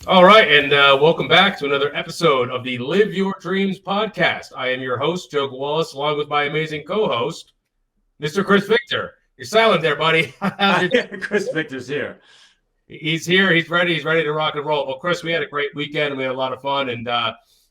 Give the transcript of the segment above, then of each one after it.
All right, and welcome back to another episode of the Live Your Dreams podcast. I am your host, Joe Gawalis, along with my amazing co-host, Mr. Chris Victor. You're silent there, buddy. How's your day? Chris Victor's here. He's here. He's ready. He's ready to rock and roll. Well, Chris, we had a great weekend and we had a lot of fun. And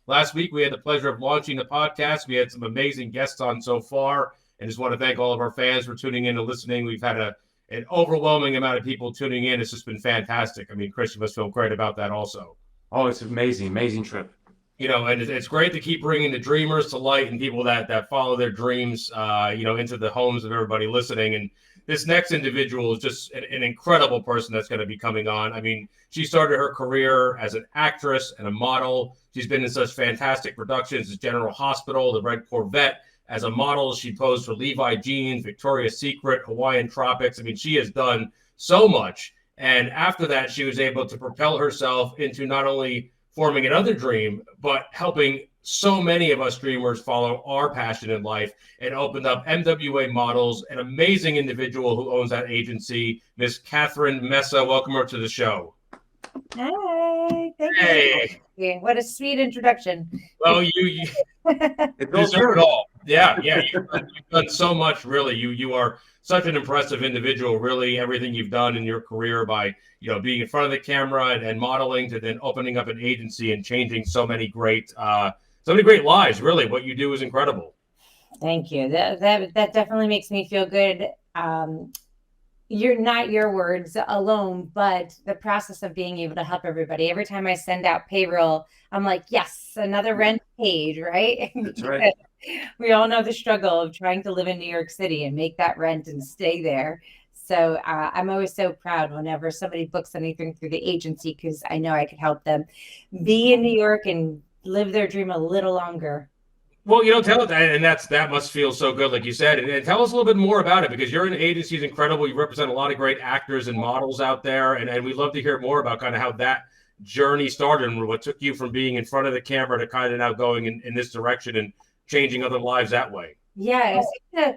last week we had the pleasure of launching the podcast. We had some amazing guests on so far, and just want to thank all of our fans for tuning in and listening. We've had an overwhelming amount of people tuning in. It's just been fantastic. I mean, Chris, you must feel great about that also. Oh, it's amazing, amazing trip. You know, and it's great to keep bringing the dreamers to light and people that follow their dreams, into the homes of everybody listening. And this next individual is just an incredible person that's going to be coming on. I mean, she started her career as an actress and a model. She's been in such fantastic productions as General Hospital, The Red Corvette. As a model, she posed for Levi Jeans, Victoria's Secret, Hawaiian Tropics. I mean, she has done so much. And after that, she was able to propel herself into not only forming another dream, but helping so many of us dreamers follow our passion in life, and opened up MWA Models, an amazing individual who owns that agency, Miss Katherine Mesa. Welcome her to the show. Hi, thank Hey. you. What a sweet introduction. Well, you deserve it all. Yeah. You've done so much, really. You are such an impressive individual, really. Everything you've done in your career by, being in front of the camera and modeling, to then opening up an agency and changing so many great lives. Really, what you do is incredible. Thank you. That definitely makes me feel good. You're not your words alone, but the process of being able to help everybody. Every time I send out payroll, I'm like, yes, another rent paid, right? That's right. We all know the struggle of trying to live in New York City and make that rent and stay there. So I'm always so proud whenever somebody books anything through the agency, because I know I could help them be in New York and live their dream a little longer. Well, tell us that, and that must feel so good, like you said. And tell us a little bit more about it, because your agency is incredible. You represent a lot of great actors and models out there, and we'd love to hear more about kind of how that journey started and what took you from being in front of the camera to kind of now going in this direction and changing other lives that way. Yeah, it's a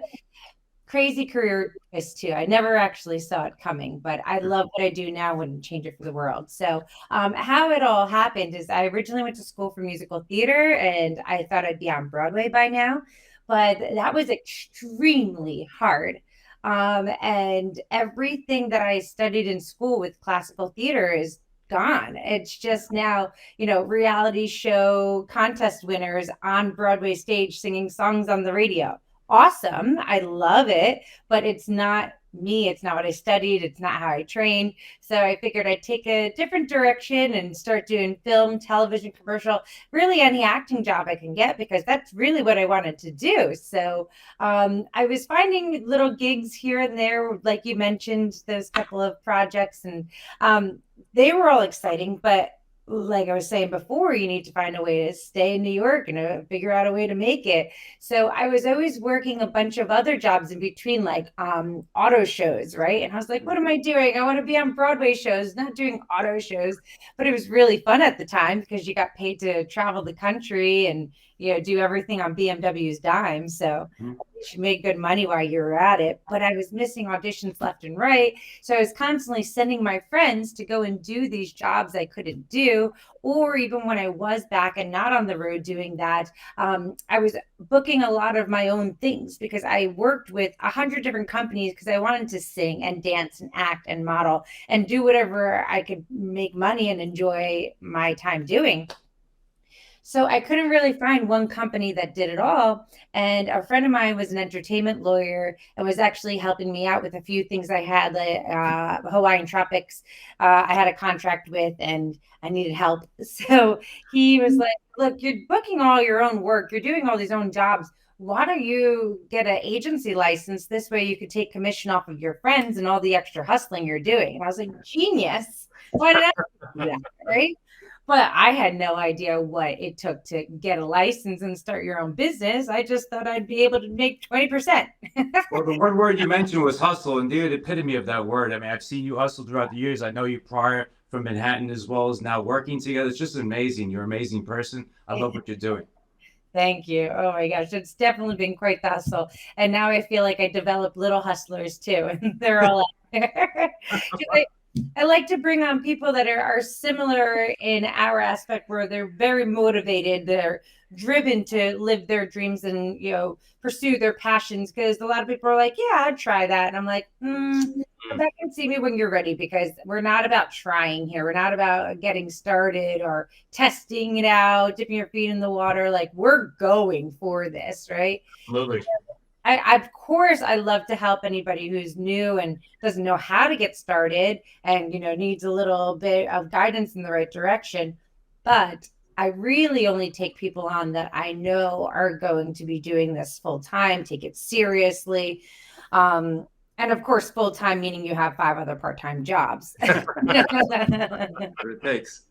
crazy career twist too. I never actually saw it coming, but I love what I do now and change it for the world. So how it all happened is I originally went to school for musical theater, and I thought I'd be on Broadway by now, but that was extremely hard. And everything that I studied in school with classical theater is gone. It's just now, reality show contest winners on Broadway stage singing songs on the radio. Awesome. I love it, but it's not me. It's not what I studied. It's not how I trained. So I figured I'd take a different direction and start doing film, television, commercial, really any acting job I can get, because that's really what I wanted to do. So I was finding little gigs here and there, like you mentioned, those couple of projects, and they were all exciting, but like I was saying before, you need to find a way to stay in New York and figure out a way to make it. So I was always working a bunch of other jobs in between, like auto shows, right? And I was like, what am I doing? I want to be on Broadway shows, not doing auto shows. But it was really fun at the time because you got paid to travel the country and do everything on BMW's dime. So you made good money while you were at it. But I was missing auditions left and right. So I was constantly sending my friends to go and do these jobs I couldn't do. Or even when I was back and not on the road doing that, I was booking a lot of my own things, because I worked with 100 different companies because I wanted to sing and dance and act and model and do whatever I could make money and enjoy my time doing. So I couldn't really find one company that did it all. And a friend of mine was an entertainment lawyer and was actually helping me out with a few things I had, like Hawaiian Tropics. I had a contract with, and I needed help. So he was like, look, you're booking all your own work. You're doing all these own jobs. Why don't you get an agency license? This way you could take commission off of your friends and all the extra hustling you're doing. And I was like, genius. Why did I do that? Right? But I had no idea what it took to get a license and start your own business. I just thought I'd be able to make 20%. Well, the one word you mentioned was hustle, and you're the epitome of that word. I mean, I've seen you hustle throughout the years. I know you prior from Manhattan, as well as now working together. It's just amazing. You're an amazing person. I love what you're doing. Thank you. Oh my gosh, it's definitely been quite the hustle. And now I feel like I developed little hustlers too, and they're all out there. I like to bring on people that are similar in our aspect, where they're very motivated, they're driven to live their dreams and, you know, pursue their passions. Because a lot of people are like, yeah, I'd try that. And I'm like, come back and see me when you're ready, because we're not about trying here. We're not about getting started or testing it out, dipping your feet in the water. Like, we're going for this, right? Absolutely. Of course, I love to help anybody who's new and doesn't know how to get started and, you know, needs a little bit of guidance in the right direction. But I really only take people on that I know are going to be doing this full time, take it seriously. And of course, full time meaning you have 5 other part time jobs. What it takes.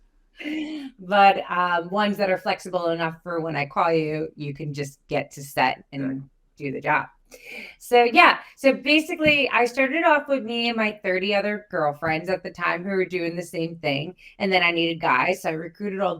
But ones that are flexible enough for when I call you, you can just get to set and do the job. So yeah, so basically I started off with me and my 30 other girlfriends at the time who were doing the same thing. And then I needed guys, so I recruited all